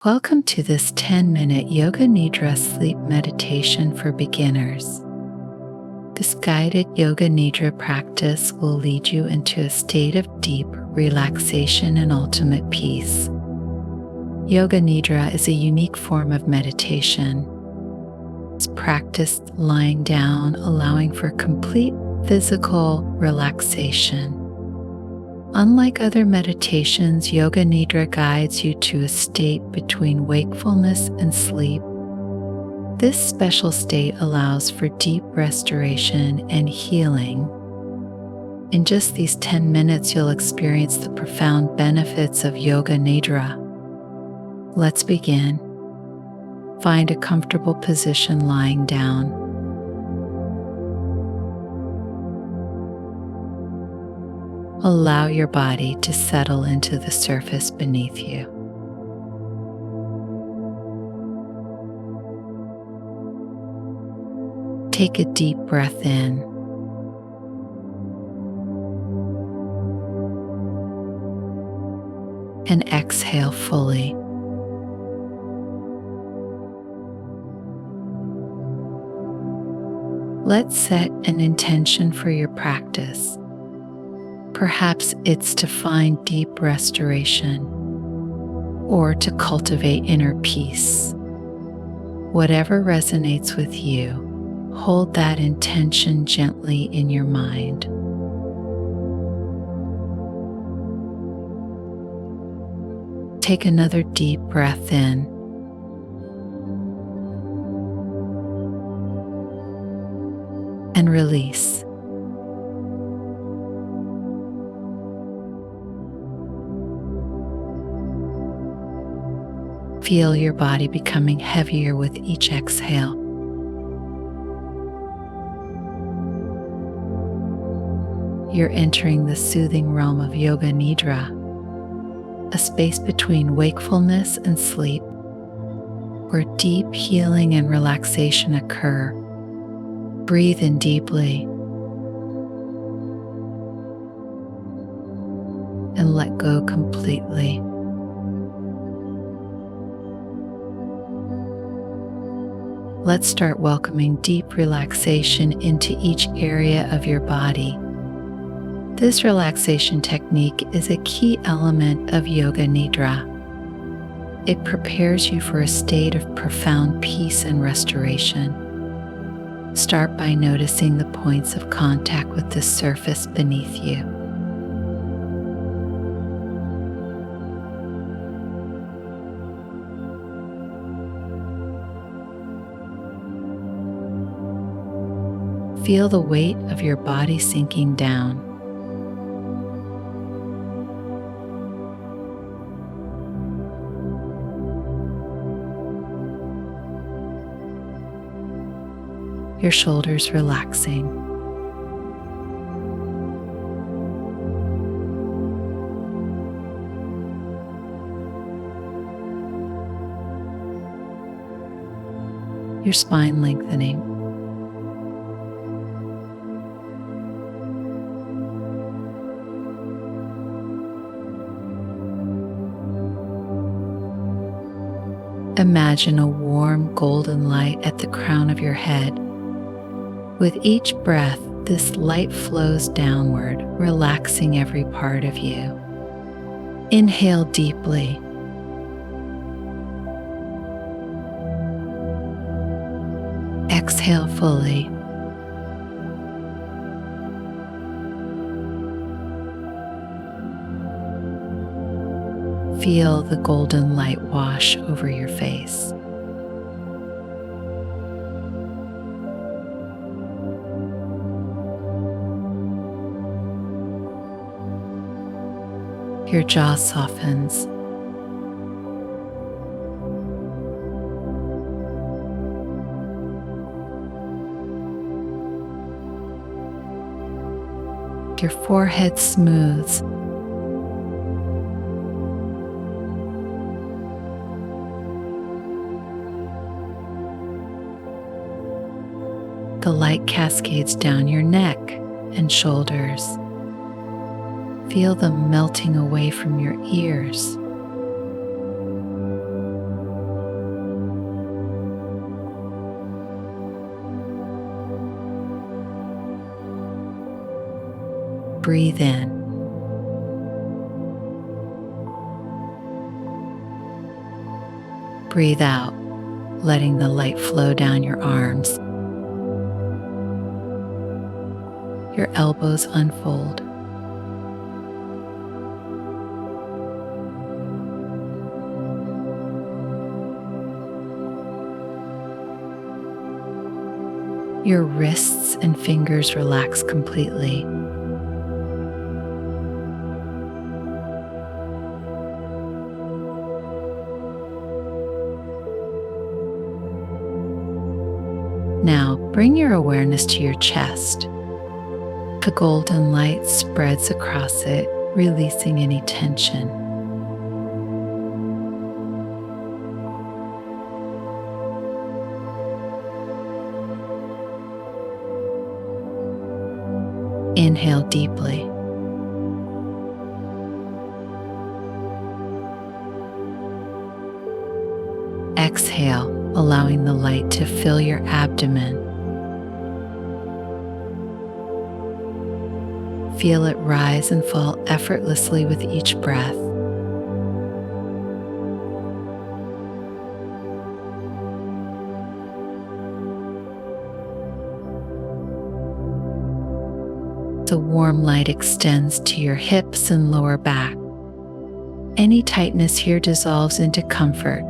Welcome to this 10-minute Yoga Nidra sleep meditation for beginners. This guided Yoga Nidra practice will lead you into a state of deep relaxation and ultimate peace. Yoga Nidra is a unique form of meditation. It's practiced lying down, allowing for complete physical relaxation. Unlike other meditations, Yoga Nidra guides you to a state between wakefulness and sleep. This special state allows for deep restoration and healing. In just these 10 minutes, you'll experience the profound benefits of Yoga Nidra. Let's begin. Find a comfortable position lying down. Allow your body to settle into the surface beneath you. Take a deep breath in and exhale fully. Let's set an intention for your practice. Perhaps it's to find deep restoration or to cultivate inner peace. Whatever resonates with you, hold that intention gently in your mind. Take another deep breath in and release. Feel your body becoming heavier with each exhale. You're entering the soothing realm of Yoga Nidra, a space between wakefulness and sleep, where deep healing and relaxation occur. Breathe in deeply and let go completely. Let's start welcoming deep relaxation into each area of your body. This relaxation technique is a key element of Yoga Nidra. It prepares you for a state of profound peace and restoration. Start by noticing the points of contact with the surface beneath you. Feel the weight of your body sinking down. Your shoulders relaxing. Your spine lengthening. Imagine a warm golden light at the crown of your head. With each breath, this light flows downward, relaxing every part of you. Inhale deeply. Exhale fully. Feel the golden light wash over your face. Your jaw softens. Your forehead smooths. The light cascades down your neck and shoulders. Feel them melting away from your ears. breathe in. Breathe out, letting the light flow down your arms. Your elbows unfold. Your wrists and fingers relax completely. Now, bring your awareness to your chest. The golden light spreads across it, releasing any tension. Inhale deeply. Exhale, allowing the light to fill your abdomen. Feel it rise and fall effortlessly with each breath. The warm light extends to your hips and lower back. Any tightness here dissolves into comfort.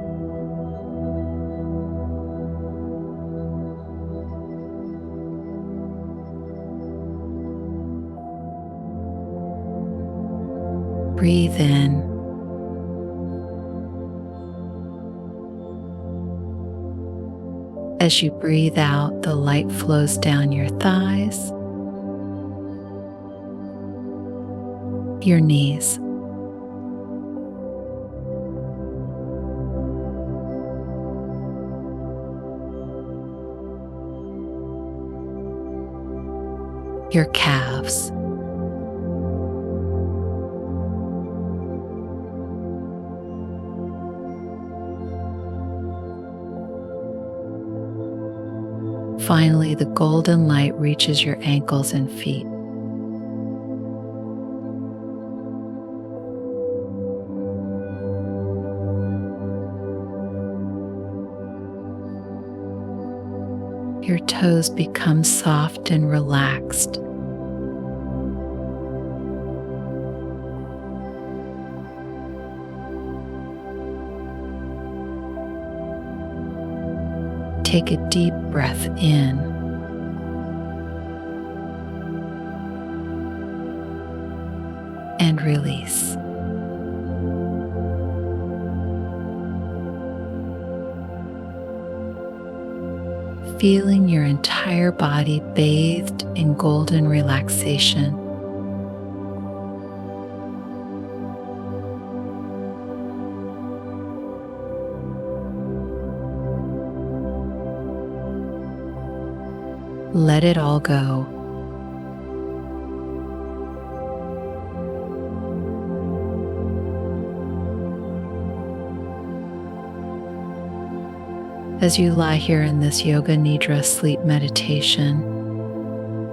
Breathe in. As you breathe out, the light flows down your thighs, your knees, your calves, finally, the golden light reaches your ankles and feet. Your toes become soft and relaxed. Take a deep breath in and release. Feeling your entire body bathed in golden relaxation. Let it all go. As you lie here in this Yoga Nidra sleep meditation,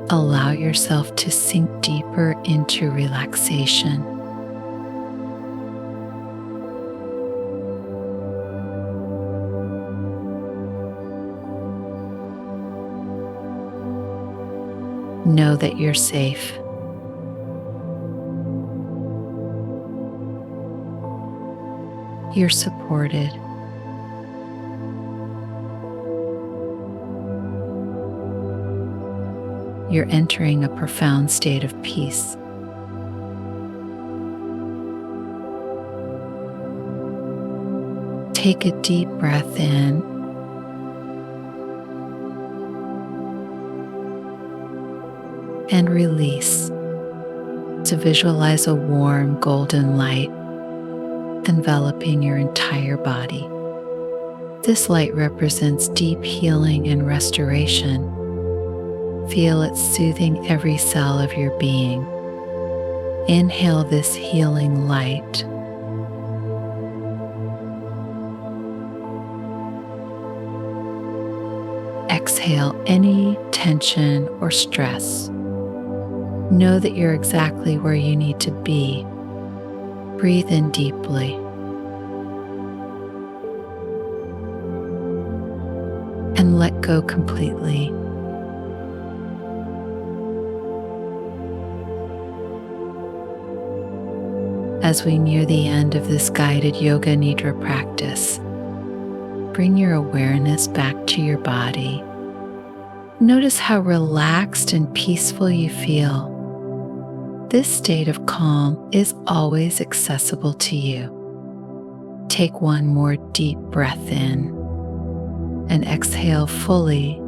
allow yourself to sink deeper into relaxation. Know that you're safe. You're supported. You're entering a profound state of peace. Take a deep breath in and release to visualize a warm golden light enveloping your entire body. This light represents deep healing and restoration. Feel it soothing every cell of your being. Inhale this healing light. Exhale any tension or stress. Know that you're exactly where you need to be. Breathe in deeply. And let go completely. As we near the end of this guided Yoga Nidra practice, bring your awareness back to your body. Notice how relaxed and peaceful you feel. This state of calm is always accessible to you. Take one more deep breath in and exhale fully.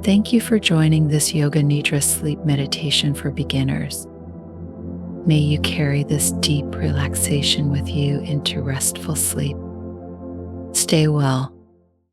Thank you for joining this Yoga Nidra sleep meditation for beginners. May you carry this deep relaxation with you into restful sleep. Stay well.